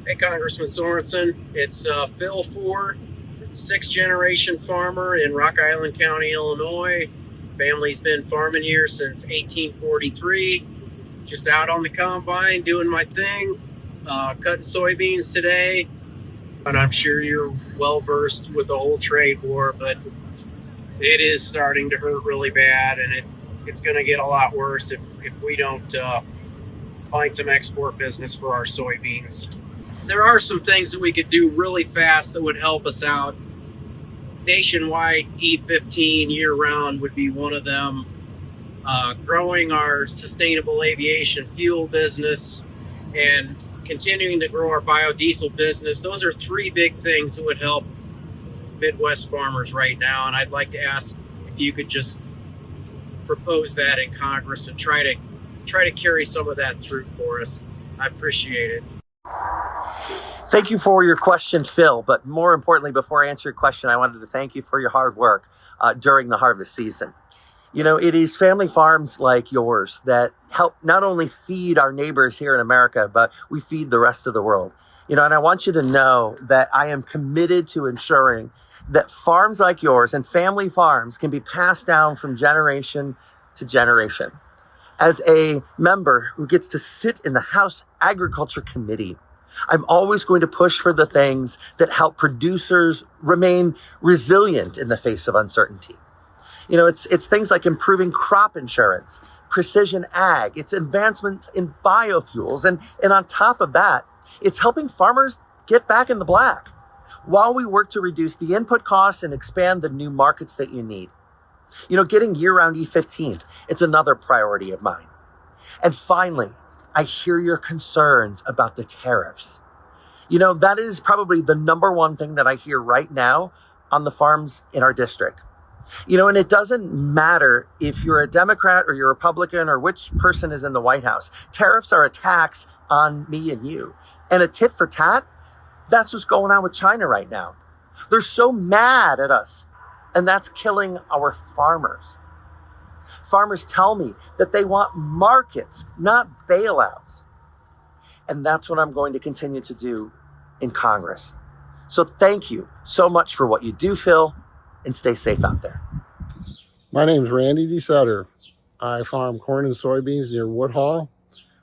Hey, Congressman Sorensen. It's Phil Fuhr, sixth generation farmer in Rock Island County, Illinois. Family's been farming here since 1843. Just out on the combine doing my thing, cutting soybeans today. And I'm sure you're well versed with the whole trade war, but it is starting to hurt really bad, and it's going to get a lot worse if we don't find some export business for our soybeans. There are some things that we could do really fast that would help us out. Nationwide E15 year-round would be one of them. Growing our sustainable aviation fuel business and continuing to grow our biodiesel business. Those are three big things that would help Midwest farmers right now. And I'd like to ask if you could just propose that in Congress and try to carry some of that through for us. I appreciate it. Thank you for your question, Phil. But more importantly, before I answer your question, I wanted to thank you for your hard work during the harvest season. You know, it is family farms like yours that help not only feed our neighbors here in America, but we feed the rest of the world. You know, and I want you to know that I am committed to ensuring that farms like yours and family farms can be passed down from generation to generation. As a member who gets to sit in the House Agriculture Committee, I'm always going to push for the things that help producers remain resilient in the face of uncertainty. You know, it's things like improving crop insurance, precision ag, it's advancements in biofuels, and on top of that, it's helping farmers get back in the black while we work to reduce the input costs and expand the new markets that you need. You know, getting year-round E15, it's another priority of mine. And finally, I hear your concerns about the tariffs. You know, that is probably the number one thing that I hear right now on the farms in our district. You know, and it doesn't matter if you're a Democrat or you're a Republican or which person is in the White House. Tariffs are a tax on me and you. And a tit for tat, that's what's going on with China right now. They're so mad at us, and that's killing our farmers. Farmers tell me that they want markets, not bailouts. And that's what I'm going to continue to do in Congress. So thank you so much for what you do, Phil, and stay safe out there. My name's Randy DeSutter. I farm corn and soybeans near Woodhall.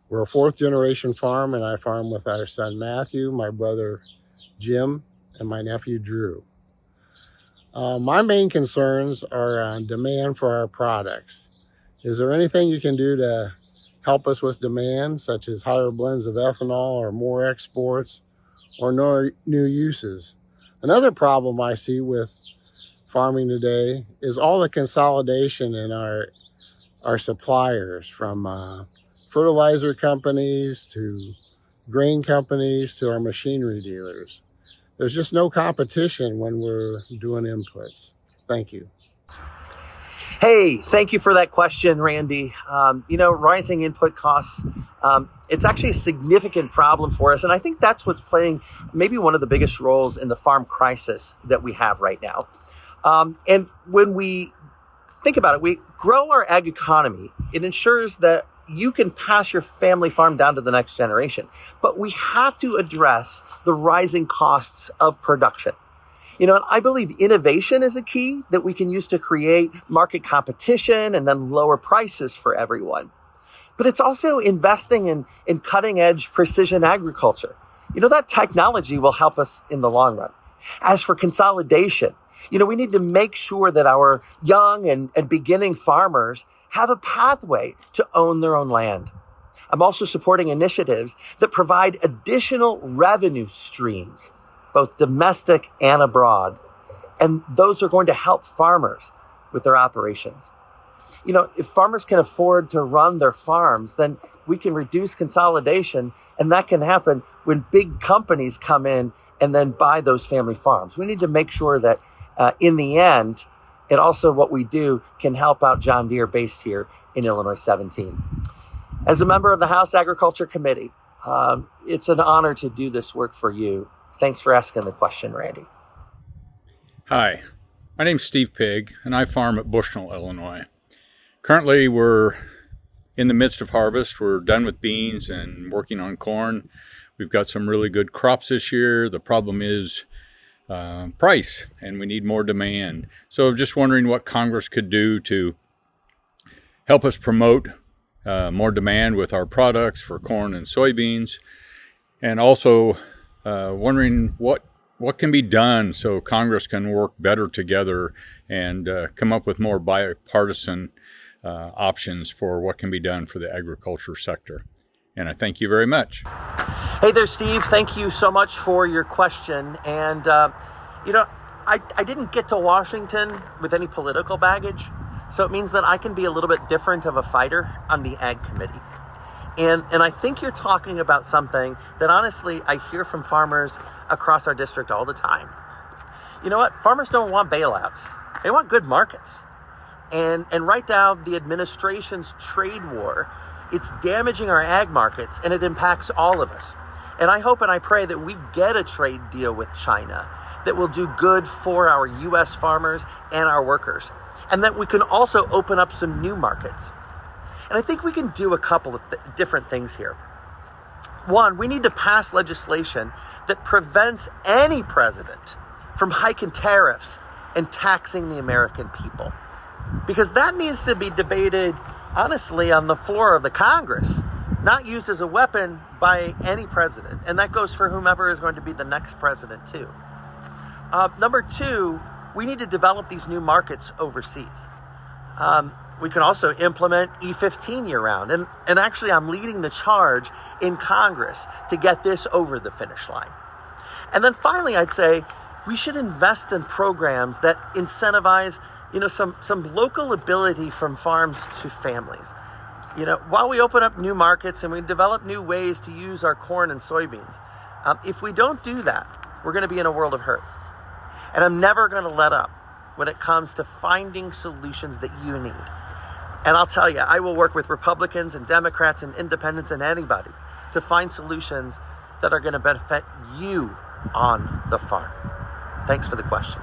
We're a fourth generation farm, and I farm with our son Matthew, my brother Jim, and my nephew Drew. My main concerns are on demand for our products. Is there anything you can do to help us with demand, such as higher blends of ethanol or more exports or no new uses? Another problem I see with farming today is all the consolidation in our suppliers, from fertilizer companies to grain companies to our machinery dealers. There's just no competition when we're doing inputs. Thank you. Hey, thank you for that question, Randy. You know, rising input costs, it's actually a significant problem for us. And I think that's what's playing maybe one of the biggest roles in the farm crisis that we have right now. And when we think about it, we grow our ag economy. It ensures that you can pass your family farm down to the next generation. But we have to address the rising costs of production. You know, and I believe innovation is a key that we can use to create market competition and then lower prices for everyone. But it's also investing in cutting edge precision agriculture. You know, that technology will help us in the long run. As for consolidation, you know, we need to make sure that our young and beginning farmers have a pathway to own their own land. I'm also supporting initiatives that provide additional revenue streams, both domestic and abroad. And those are going to help farmers with their operations. You know, if farmers can afford to run their farms, then we can reduce consolidation, and that can happen when big companies come in and then buy those family farms. We need to make sure that in the end, and also what we do can help out John Deere based here in Illinois 17. As a member of the House Agriculture Committee, it's an honor to do this work for you. Thanks for asking the question, Randy. Hi, my name's Steve Pigg, and I farm at Bushnell, Illinois. Currently, we're in the midst of harvest. We're done with beans and working on corn. We've got some really good crops this year. The problem is price, and we need more demand. So I'm just wondering what Congress could do to help us promote more demand with our products for corn and soybeans, and also wondering what can be done so Congress can work better together and come up with more bipartisan options for what can be done for the agriculture sector. And I thank you very much. Hey there, Steve. Thank you so much for your question. And, I didn't get to Washington with any political baggage, so it means that I can be a little bit different of a fighter on the Ag Committee. And I think you're talking about something that honestly I hear from farmers across our district all the time. You know what? Farmers don't want bailouts. They want good markets. And right now, the administration's trade war, it's damaging our ag markets, and it impacts all of us. And I hope and I pray that we get a trade deal with China that will do good for our U.S. farmers and our workers, and that we can also open up some new markets. And I think we can do a couple of different things here. One, we need to pass legislation that prevents any president from hiking tariffs and taxing the American people. Because that needs to be debated, honestly, on the floor of the Congress, not used as a weapon by any president. And that goes for whomever is going to be the next president, too. Number two, we need to develop these new markets overseas. We can also implement E15 year-round. And actually, I'm leading the charge in Congress to get this over the finish line. And then finally, I'd say we should invest in programs that incentivize some local ability from farms to families. While we open up new markets and we develop new ways to use our corn and soybeans, if we don't do that, we're going to be in a world of hurt. And I'm never going to let up when it comes to finding solutions that you need. And I'll tell you, I will work with Republicans and Democrats and independents and anybody to find solutions that are going to benefit you on the farm. Thanks for the question.